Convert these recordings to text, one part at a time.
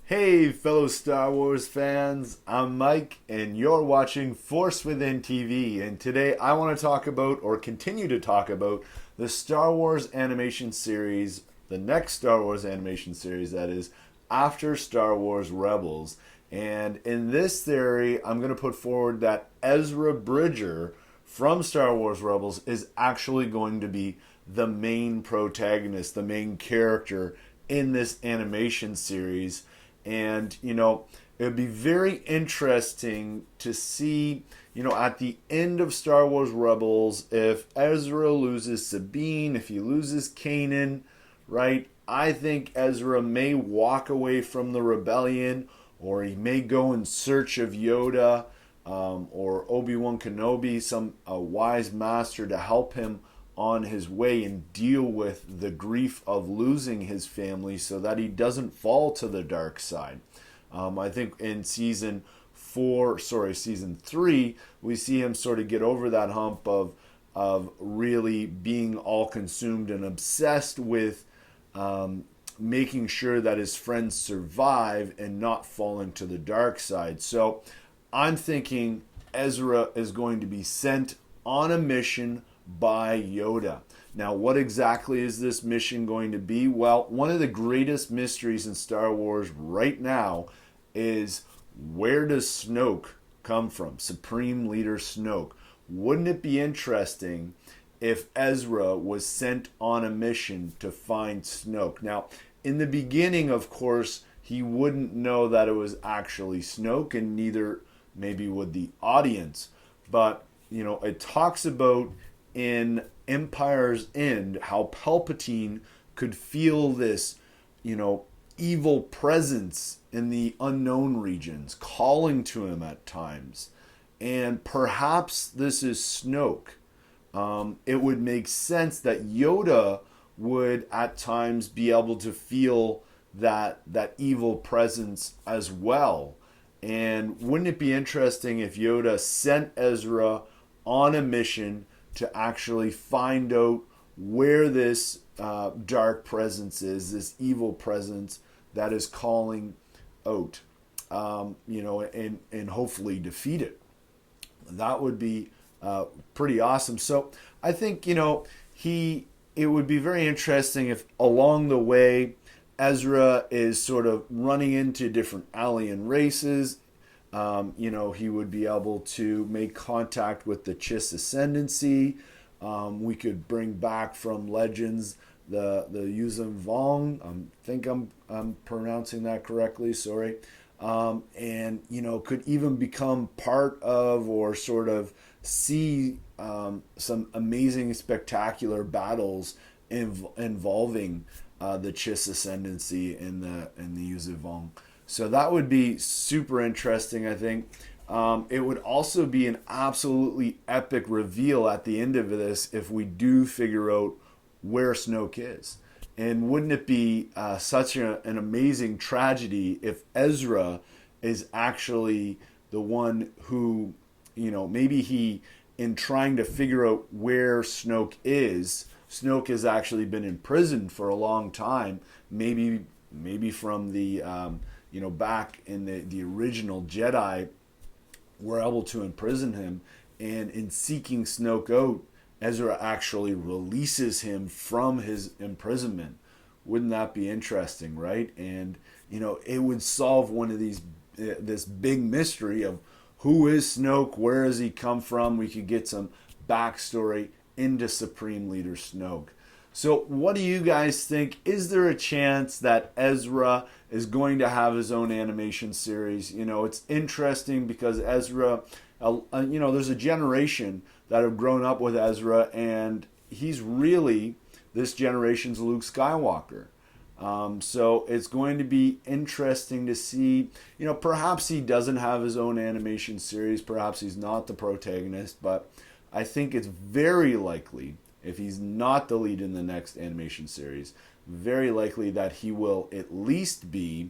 Hey, fellow Star Wars fans, I'm Mike, and you're watching Force Within TV. And today I want to talk about, or continue to talk about, the Star Wars animation series, the next Star Wars animation series that is after Star Wars Rebels. And in this theory, I'm going to put forward that Ezra Bridger from Star Wars Rebels is actually going to be the main protagonist, the main character in this animation series. And, it would be very interesting to see, at the end of Star Wars Rebels, if Ezra loses Sabine, if he loses Kanan, right? I think Ezra may walk away from the rebellion, or he may go in search of Yoda, or Obi-Wan Kenobi, some a wise master to help him on his way and deal with the grief of losing his family so that he doesn't fall to the dark side. I think in season 3, we see him sort of get over that hump of really being all consumed and obsessed with making sure that his friends survive and not falling to the dark side. So I'm thinking Ezra is going to be sent on a mission by Yoda. Now, what exactly is this mission going to be? Well, one of the greatest mysteries in Star Wars right now is, where does Snoke come from? Supreme Leader Snoke. Wouldn't it be interesting if Ezra was sent on a mission to find Snoke? Now, in the beginning, of course, he wouldn't know that it was actually Snoke, and neither maybe would the audience. But, it talks about in Empire's End how Palpatine could feel this, evil presence in the unknown regions calling to him at times. And perhaps this is Snoke. It would make sense that Yoda would at times be able to feel that evil presence as well. And wouldn't it be interesting if Yoda sent Ezra on a mission to actually find out where this dark presence is, this evil presence that is calling out, and hopefully defeat it. That would be pretty awesome. So I think, it would be very interesting if along the way Ezra is sort of running into different alien races. He would be able to make contact with the Chiss Ascendancy. We could bring back from Legends the Yuzun Vong. I think I'm pronouncing that correctly. Sorry. And could even become part of, or sort of see some amazing, spectacular battles involving the Chiss Ascendancy and the Yuzun Vong. So that would be super interesting, I think. It would also be an absolutely epic reveal at the end of this if we do figure out where Snoke is. And wouldn't it be such an amazing tragedy if Ezra is actually the one who, maybe he, in trying to figure out where Snoke has actually been imprisoned for a long time. Maybe from the back in the original Jedi were able to imprison him, and in seeking Snoke out, Ezra actually releases him from his imprisonment. Wouldn't that be interesting, right? And it would solve one of these this big mystery of who is Snoke, where has he come from? We could get some backstory into Supreme Leader Snoke. So what do you guys think? Is there a chance that Ezra is going to have his own animation series? It's interesting because Ezra, there's a generation that have grown up with Ezra, and he's really this generation's Luke Skywalker. So it's going to be interesting to see, perhaps he doesn't have his own animation series, perhaps he's not the protagonist, but I think it's very likely, if he's not the lead in the next animation series, very likely that he will at least be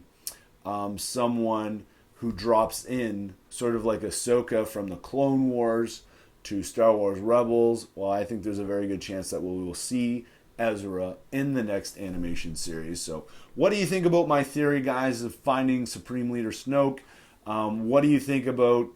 someone who drops in, sort of like Ahsoka from the Clone Wars to Star Wars Rebels. Well, I think there's a very good chance that we will see Ezra in the next animation series. So what do you think about my theory, guys, of finding Supreme Leader Snoke? What do you think about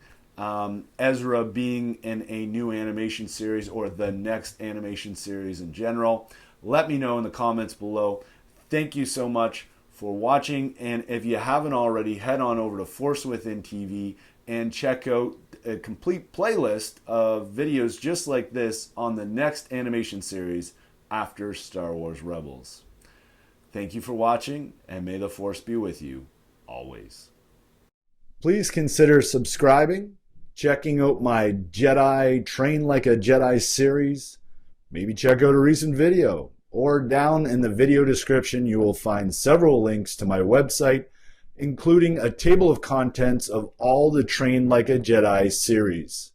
Ezra being in a new animation series or the next animation series in general? Let me know in the comments below. Thank you so much for watching, and if you haven't already, head on over to Force Within TV and check out a complete playlist of videos just like this on the next animation series after Star Wars Rebels. Thank you for watching, and may the Force be with you always. Please consider subscribing, checking out my Jedi Train Like a Jedi series. Maybe check out a recent video, or down in the video description you will find several links to my website, including a table of contents of all the Train Like a Jedi series.